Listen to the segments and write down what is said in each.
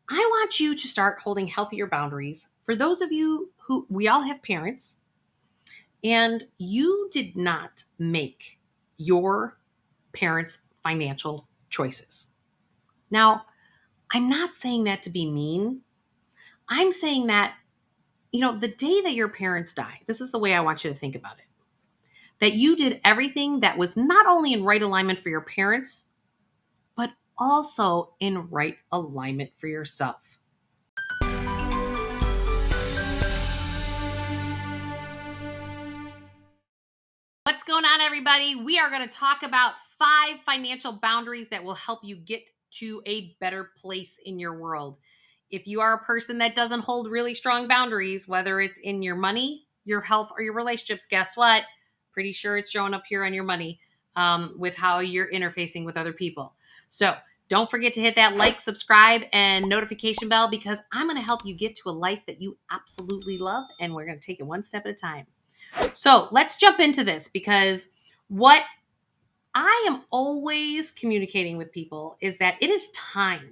I want you to start holding healthier boundaries. For those of you who we all have parents, and you did not make your parents' financial choices. Now, I'm not saying that to be mean. I'm saying that, the day that your parents die, this is the way I want you to think about it, that you did everything that was not only in right alignment for your parents, but also in right alignment for yourself. What's going on, everybody? We are going to talk about 5 financial boundaries that will help you get to a better place in your world. If you are a person that doesn't hold really strong boundaries, whether it's in your money, your health, or your relationships, guess what? Pretty sure it's showing up here on your money with how you're interfacing with other people. So don't forget to hit that like, subscribe, and notification bell because I'm going to help you get to a life that you absolutely love, and we're going to take it one step at a time. So let's jump into this because what I am always communicating with people is that it is time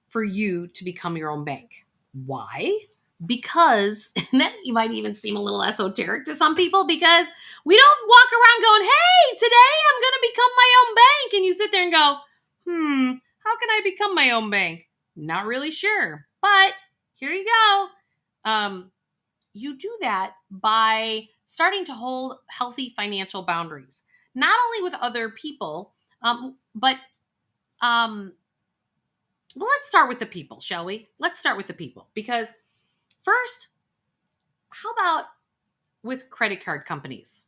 for you to become your own bank. Why? Because, and that you might even seem a little esoteric to some people, because we don't walk around going, hey, today I'm going to become my own bank. And you sit there and go, how can I become my own bank? Not really sure, but here you go. You do that by starting to hold healthy financial boundaries, not only with other people, but well, let's start with the people, shall we? Let's start with the people because first, how about with credit card companies?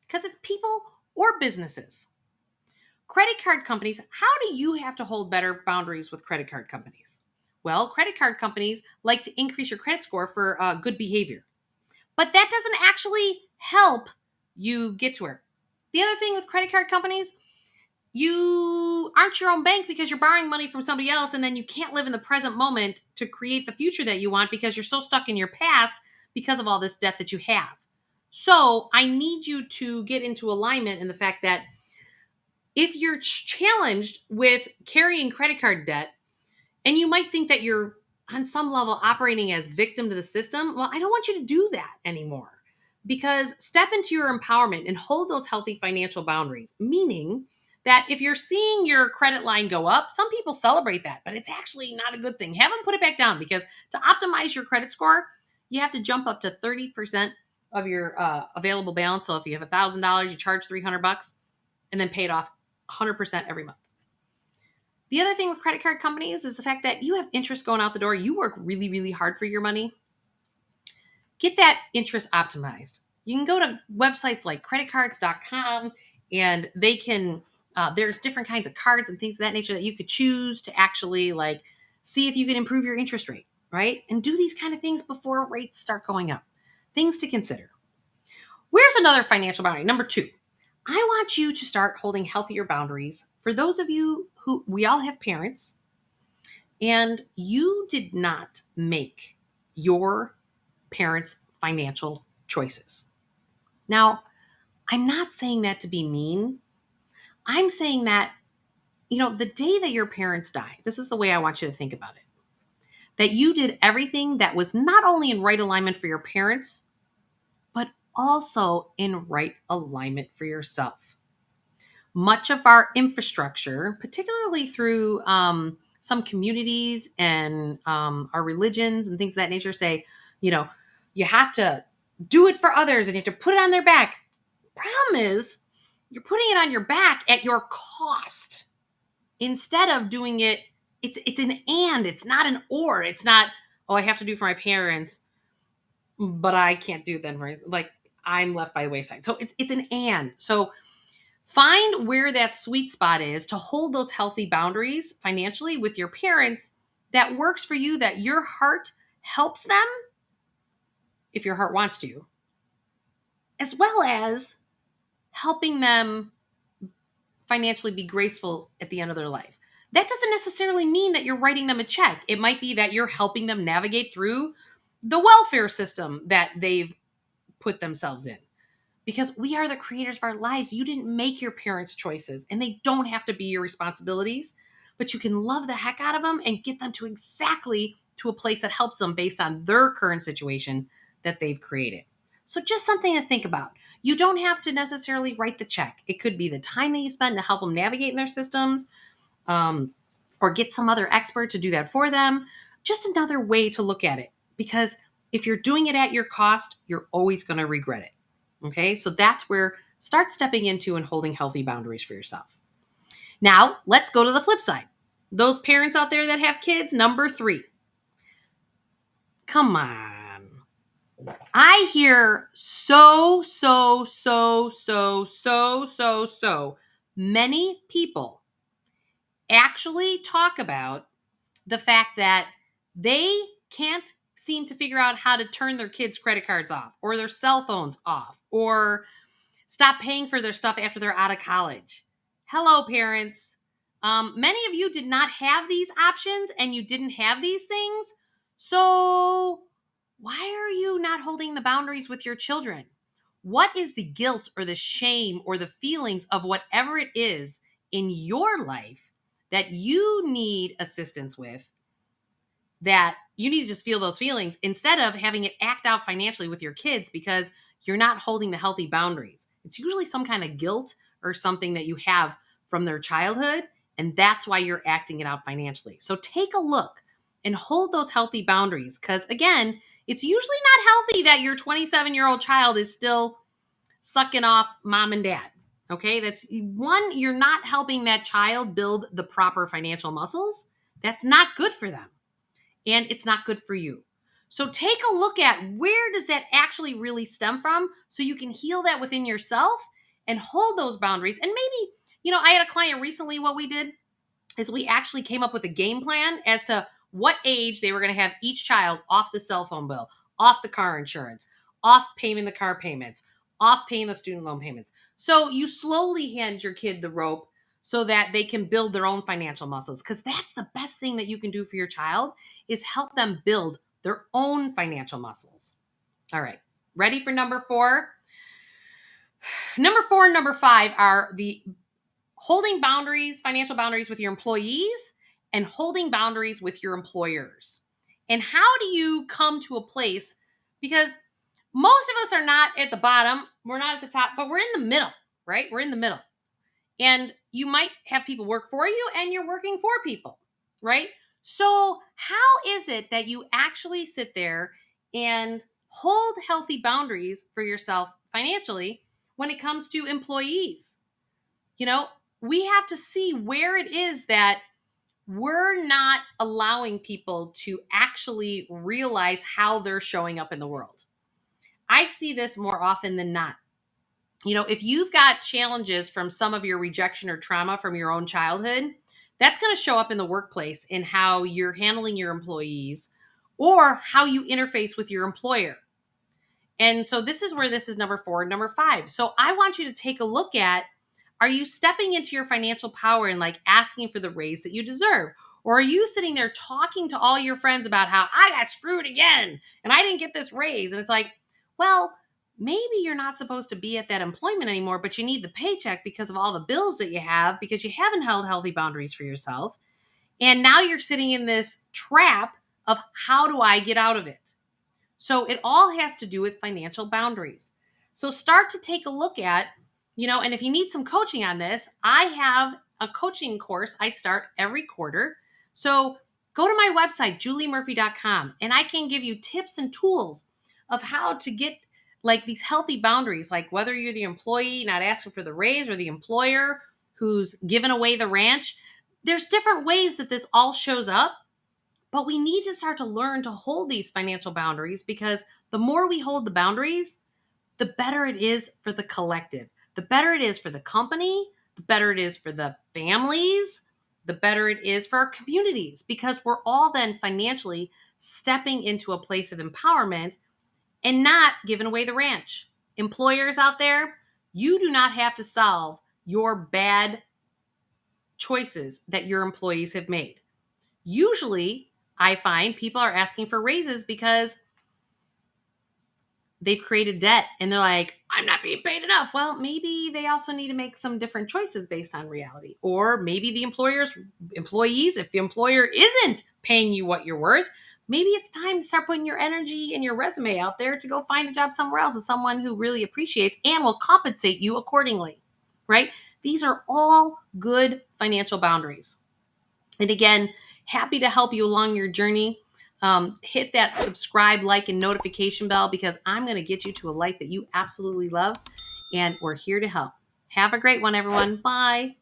Because it's people or businesses. Credit card companies, how do you have to hold better boundaries with credit card companies? Well, credit card companies like to increase your credit score for good behavior. But that doesn't actually help you get to her. The other thing with credit card companies, you aren't your own bank because you're borrowing money from somebody else, and then you can't live in the present moment to create the future that you want because you're so stuck in your past because of all this debt that you have. So I need you to get into alignment in the fact that if you're challenged with carrying credit card debt, and you might think that you're on some level operating as victim to the system, well, I don't want you to do that anymore. Because step into your empowerment and hold those healthy financial boundaries, meaning that if you're seeing your credit line go up, some people celebrate that, but it's actually not a good thing. Have them put it back down because to optimize your credit score, you have to jump up to 30% of your available balance. So if you have $1,000, you charge $300 and then pay it off 100% every month. The other thing with credit card companies is the fact that you have interest going out the door. You work really, really hard for your money. Get that interest optimized. You can go to websites like creditcards.com and they can, there's different kinds of cards and things of that nature that you could choose to actually see if you can improve your interest rate, right? And do these kind of things before rates start going up. Things to consider. Where's another financial boundary? Number 2. I want you to start holding healthier boundaries. For those of you who we all have parents, and you did not make your parents' financial choices. Now, I'm not saying that to be mean. I'm saying that, the day that your parents die, this is the way I want you to think about it, that you did everything that was not only in right alignment for your parents, but also in right alignment for yourself. Much of our infrastructure, particularly through some communities and our religions and things of that nature, say, you have to do it for others and you have to put it on their back. Problem is, you're putting it on your back at your cost instead of doing it. It's an and, it's not an or. It's not, oh, I have to do for my parents, but I can't do them, right? I'm left by the wayside. So it's an and. So find where that sweet spot is to hold those healthy boundaries financially with your parents that works for you, that your heart helps them if your heart wants to, as well as helping them financially be graceful at the end of their life. That doesn't necessarily mean that you're writing them a check. It might be that you're helping them navigate through the welfare system that they've put themselves in. Because we are the creators of our lives. You didn't make your parents' choices, and they don't have to be your responsibilities. but you can love the heck out of them and get them to exactly to a place that helps them based on their current situation that they've created. So just something to think about. You don't have to necessarily write the check. It could be the time that you spend to help them navigate in their systems, or get some other expert to do that for them. Just another way to look at it. Because if you're doing it at your cost, you're always going to regret it. Okay, so that's where start stepping into and holding healthy boundaries for yourself. Now, let's go to the flip side. Those parents out there that have kids, number 3. Come on. I hear so many people actually talk about the fact that they can't seem to figure out how to turn their kids' credit cards off or their cell phones off or stop paying for their stuff after they're out of college. Hello, parents. Many of you did not have these options and you didn't have these things. So why are you not holding the boundaries with your children? What is the guilt or the shame or the feelings of whatever it is in your life that you need assistance with, that you need to just feel those feelings instead of having it act out financially with your kids because you're not holding the healthy boundaries? It's usually some kind of guilt or something that you have from their childhood, and that's why you're acting it out financially. So take a look and hold those healthy boundaries, because again, it's usually not healthy that your 27-year-old child is still sucking off mom and dad. Okay, that's one, you're not helping that child build the proper financial muscles. That's not good for them. And it's not good for you. So take a look at where does that actually really stem from so you can heal that within yourself and hold those boundaries. And maybe, I had a client recently, what we did is we actually came up with a game plan as to what age they were going to have each child off the cell phone bill, off the car insurance, off paying the car payments, off paying the student loan payments. So you slowly hand your kid the rope so that they can build their own financial muscles, because that's the best thing that you can do for your child is help them build their own financial muscles. All right, ready for number 4? Number 4 and number 5 are the holding boundaries, financial boundaries with your employees and holding boundaries with your employers. And how do you come to a place? Because most of us are not at the bottom, we're not at the top, but we're in the middle, right? We're in the middle. And you might have people work for you and you're working for people, right? So how is it that you actually sit there and hold healthy boundaries for yourself financially when it comes to employees? We have to see where it is that we're not allowing people to actually realize how they're showing up in the world. I see this more often than not. If you've got challenges from some of your rejection or trauma from your own childhood, that's going to show up in the workplace in how you're handling your employees or how you interface with your employer. And so this is where this is number 4 and number 5. So I want you to take a look at, are you stepping into your financial power and asking for the raise that you deserve? Or are you sitting there talking to all your friends about how I got screwed again and I didn't get this raise? And it's like, well, maybe you're not supposed to be at that employment anymore, but you need the paycheck because of all the bills that you have, because you haven't held healthy boundaries for yourself. And now you're sitting in this trap of how do I get out of it? So it all has to do with financial boundaries. So start to take a look at, and if you need some coaching on this, I have a coaching course I start every quarter. So go to my website, juliemurphy.com, and I can give you tips and tools of how to get these healthy boundaries, like whether you're the employee not asking for the raise or the employer who's giving away the ranch. There's different ways that this all shows up, but we need to start to learn to hold these financial boundaries, because the more we hold the boundaries, the better it is for the collective. The better it is for the company, the better it is for the families, the better it is for our communities, because we're all then financially stepping into a place of empowerment and not giving away the ranch. Employers out there, you do not have to solve your bad choices that your employees have made. Usually, I find people are asking for raises because they've created debt and they're like, I'm not being paid enough. Well, maybe they also need to make some different choices based on reality. Or maybe the employees, if the employer isn't paying you what you're worth, maybe it's time to start putting your energy and your resume out there to go find a job somewhere else as someone who really appreciates and will compensate you accordingly, right? These are all good financial boundaries. And again, happy to help you along your journey. Hit that subscribe, like, and notification bell because I'm going to get you to a life that you absolutely love. And we're here to help. Have a great one, everyone. Bye.